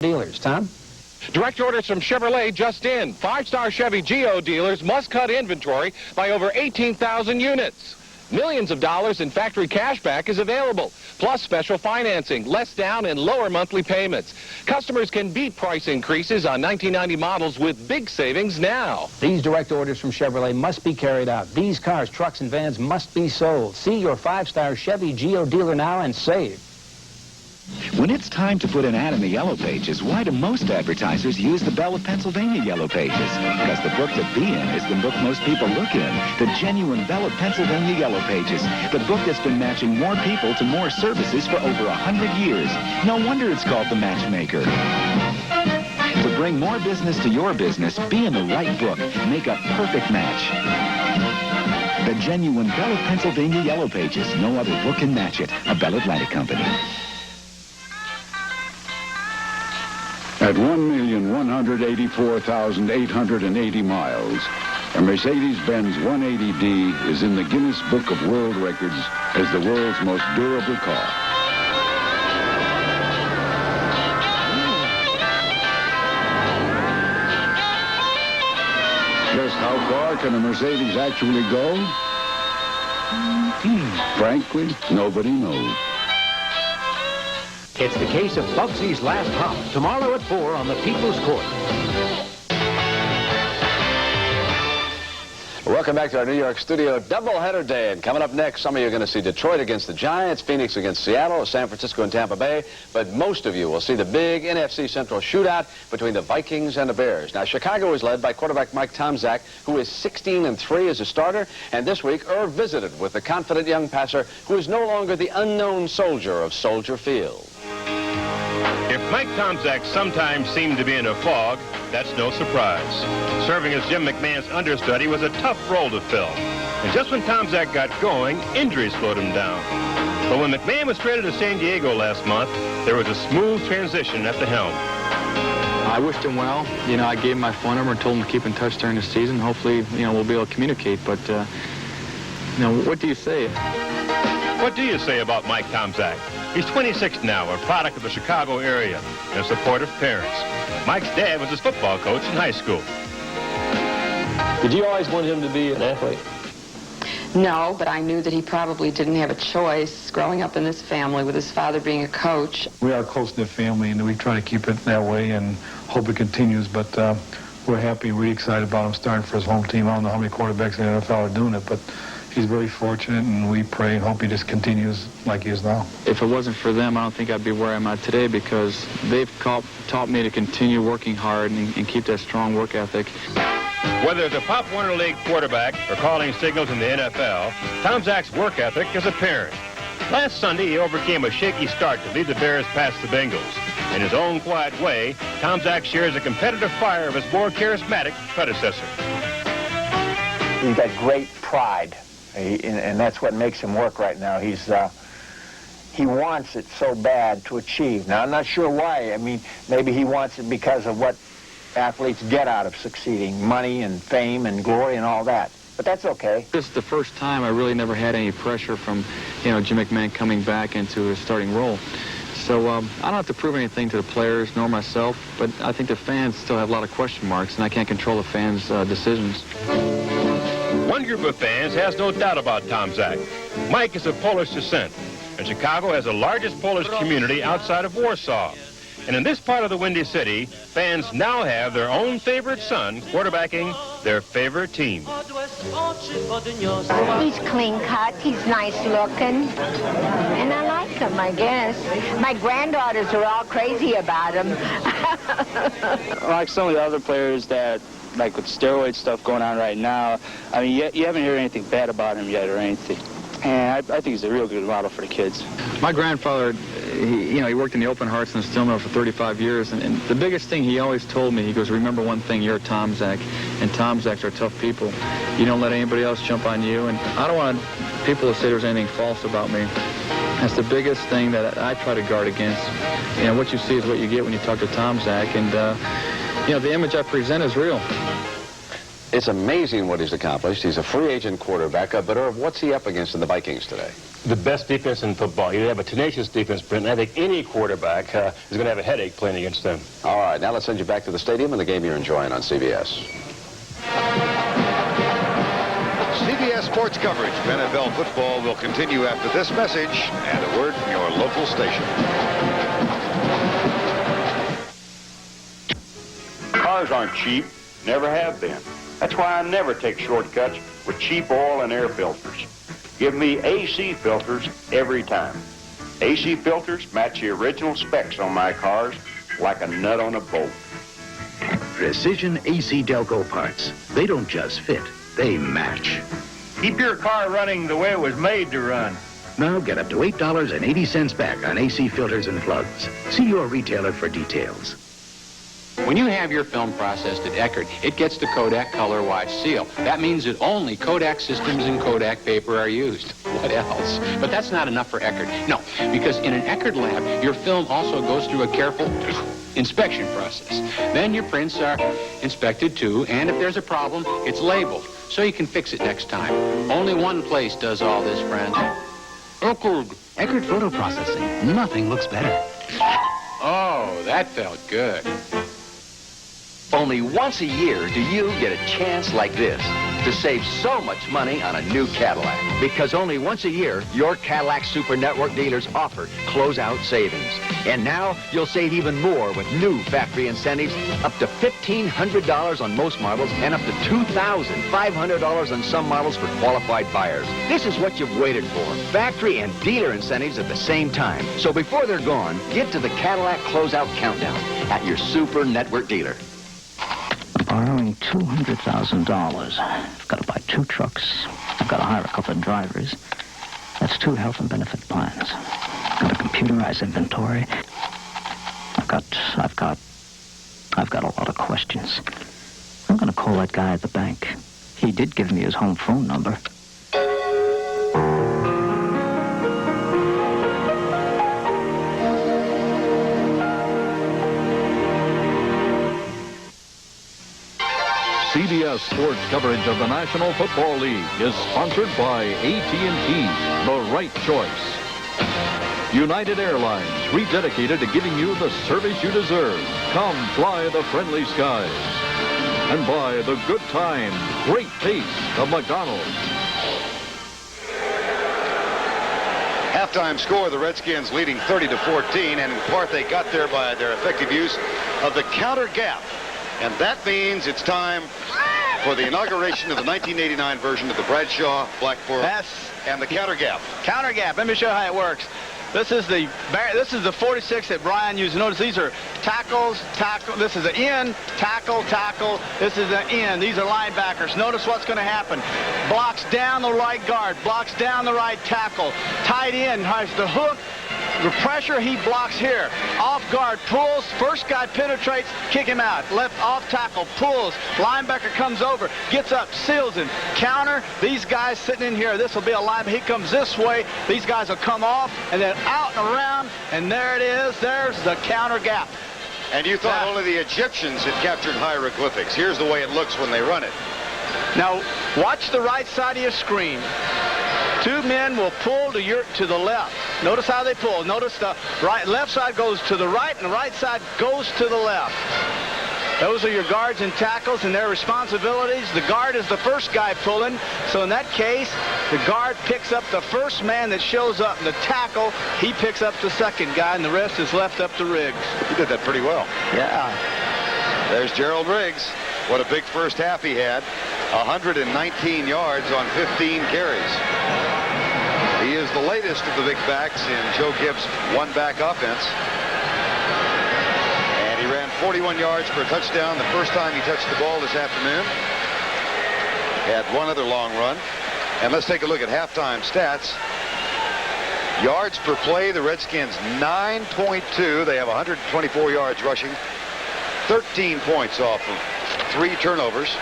dealers. Tom? Direct orders from Chevrolet just in. 5-star Chevy Geo dealers must cut inventory by over 18,000 units. Millions of dollars in factory cashback is available, plus special financing, less down and lower monthly payments. Customers can beat price increases on 1990 models with big savings now. These direct orders from Chevrolet must be carried out. These cars, trucks, and vans must be sold. See your 5-star Chevy Geo dealer now and save. When it's time to put an ad in the Yellow Pages, why do most advertisers use the Belle of Pennsylvania Yellow Pages? Because the book to be in is the book most people look in, the genuine Belle of Pennsylvania Yellow Pages, the book that's been matching more people to more services for over 100 years. No wonder it's called the Matchmaker. To bring more business to your business, be in the right book. Make a perfect match. The genuine Belle of Pennsylvania Yellow Pages. No other book can match it. A Bell Atlantic company. At 1,184,880 miles, a Mercedes-Benz 180D is in the Guinness Book of World Records as the world's most durable car. Just how far can a Mercedes actually go? Frankly, nobody knows. It's the case of Bugsy's Last Hop, tomorrow at 4 on the People's Court. Welcome back to our New York studio doubleheader day. And coming up next, some of you are going to see Detroit against the Giants, Phoenix against Seattle, San Francisco and Tampa Bay. But most of you will see the big NFC Central shootout between the Vikings and the Bears. Now, Chicago is led by quarterback Mike Tomczak, who is 16-3 as a starter. And this week, Irv visited with the confident young passer who is no longer the unknown soldier of Soldier Field. If Mike Tomczak sometimes seemed to be in a fog, that's no surprise. Serving as Jim McMahon's understudy was a tough role to fill. And just when Tomczak got going, injuries slowed him down. But when McMahon was traded to San Diego last month, there was a smooth transition at the helm. I wished him well. You know, I gave him my phone number and told him to keep in touch during the season. Hopefully, you know, we'll be able to communicate. But, you know, what do you say? What do you say about Mike Tomczak? He's 26 now, a product of the Chicago area, and a supportive parents. Mike's dad was his football coach in high school. Did you always want him to be an athlete? No, but I knew that he probably didn't have a choice growing up in this family with his father being a coach. We are a close-knit family, and we try to keep it that way and hope it continues, but we're happy, really excited about him starting for his home team. I don't know how many quarterbacks in the NFL are doing it, but he's very fortunate, and we pray and hope he just continues like he is now. If it wasn't for them, I don't think I'd be where I'm at today, because they've taught me to continue working hard and keep that strong work ethic. Whether it's a Pop Warner League quarterback or calling signals in the NFL, Tomczak's work ethic is apparent. Last Sunday, he overcame a shaky start to lead the Bears past the Bengals. In his own quiet way, Tomczak shares the competitive fire of his more charismatic predecessor. He's got great pride. And that's what makes him work right now. He wants it so bad to achieve. Now, I'm not sure why. I mean, maybe he wants it because of what athletes get out of succeeding, money and fame and glory and all that. But that's okay. This is the first time I really never had any pressure from, you know, Jim McMahon coming back into his starting role. So I don't have to prove anything to the players nor myself, but I think the fans still have a lot of question marks, and I can't control the fans' decisions. One group of fans has no doubt about Tomczak. Mike is of Polish descent, and Chicago has the largest Polish community outside of Warsaw. And in this part of the Windy City, fans now have their own favorite son quarterbacking their favorite team. He's clean cut, he's nice looking, and I like him, I guess. My granddaughters are all crazy about him. Like some of the other players that, like with steroid stuff going on right now, I mean, you haven't heard anything bad about him yet or anything. And I think he's a real good model for the kids. My grandfather, he worked in the open hearts and steel mill for 35 years, and the biggest thing he always told me, he goes, remember one thing, you're a Tomczak, and Tomczaks are tough people. You don't let anybody else jump on you, and I don't want people to say there's anything false about me. That's the biggest thing that I try to guard against. You know, what you see is what you get when you talk to Tomczak, and, you know, the image I present is real. It's amazing what he's accomplished. He's a free agent quarterback. But Irv, what's he up against in the Vikings today? The best defense in football. You have a tenacious defense, Brent. I think any quarterback is going to have a headache playing against them. All right, now let's send you back to the stadium and the game you're enjoying on CBS. CBS Sports coverage of NFL football will continue after this message and a word from your local station. Cars aren't cheap, never have been. That's why I never take shortcuts with cheap oil and air filters. Give me AC filters every time. AC filters match the original specs on my cars like a nut on a bolt. Precision AC Delco parts. They don't just fit, they match. Keep your car running the way it was made to run. Now get up to $8.80 back on AC filters and plugs. See your retailer for details. When you have your film processed at Eckerd, it gets the Kodak Color Watch seal. That means that only Kodak systems and Kodak paper are used. What else? But that's not enough for Eckerd. No, because in an Eckerd lab, your film also goes through a careful inspection process. Then your prints are inspected too, and if there's a problem, it's labeled, so you can fix it next time. Only one place does all this, friends. Eckerd. Eckerd photo processing. Nothing looks better. Oh, that felt good. Only once a year do you get a chance like this to save so much money on a new Cadillac. Because only once a year, your Cadillac Super Network dealers offer closeout savings. And now, you'll save even more with new factory incentives, up to $1,500 on most models and up to $2,500 on some models for qualified buyers. This is what you've waited for. Factory and dealer incentives at the same time. So before they're gone, get to the Cadillac Closeout Countdown at your Super Network dealer. Borrowing $200,000. I've got to buy 2 trucks. I've got to hire a couple of drivers. That's 2 health and benefit plans. I've got a computerized inventory. I've got a lot of questions. I'm going to call that guy at the bank. He did give me his home phone number. CBS Sports coverage of the National Football League is sponsored by AT&T, the right choice. United Airlines, rededicated to giving you the service you deserve. Come fly the friendly skies. And by the good time, great taste of McDonald's. Halftime score, the Redskins leading 30-14, and in part they got there by their effective use of the counter gap. And that means it's time for the inauguration of the 1989 version of the Bradshaw Blackboard and the counter gap. Counter gap. Let me show you how it works. This is the 46 that Brian used. Notice these are tackles, tackle. This is an in, tackle, tackle. This is an in. These are linebackers. Notice what's going to happen. Blocks down the right guard, blocks down the right tackle. Tight end has the hook. The pressure, he blocks here. Off guard, pulls. First guy penetrates, kick him out. Left off tackle, pulls. Linebacker comes over, gets up, seals him. Counter, these guys sitting in here. This will be a linebacker. He comes this way. These guys will come off, and then out and around, and there it is. There's the counter gap. And you thought only the Egyptians had captured hieroglyphics. Here's the way it looks when they run it. Now, watch the right side of your screen. 2 men will pull to the left. Notice how they pull. Notice the left side goes to the right, and the right side goes to the left. Those are your guards and tackles and their responsibilities. The guard is the first guy pulling. So in that case, the guard picks up the first man that shows up. And the tackle, he picks up the second guy, and the rest is left up to Riggs. He did that pretty well. Yeah. There's Gerald Riggs. What a big first half he had. 119 yards on 15 carries. He is the latest of the big backs in Joe Gibbs' one-back offense. And he ran 41 yards for a touchdown the first time he touched the ball this afternoon. Had one other long run. And let's take a look at halftime stats. Yards per play, the Redskins 9.2. They have 124 yards rushing. 13 points off of 3 turnovers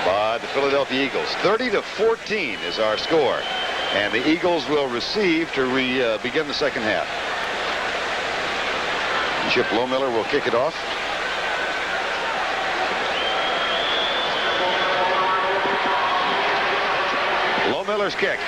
by the Philadelphia Eagles. 30-14 is our score. And the Eagles will receive to begin the second half. Chip Lohmiller will kick it off. Miller's kick.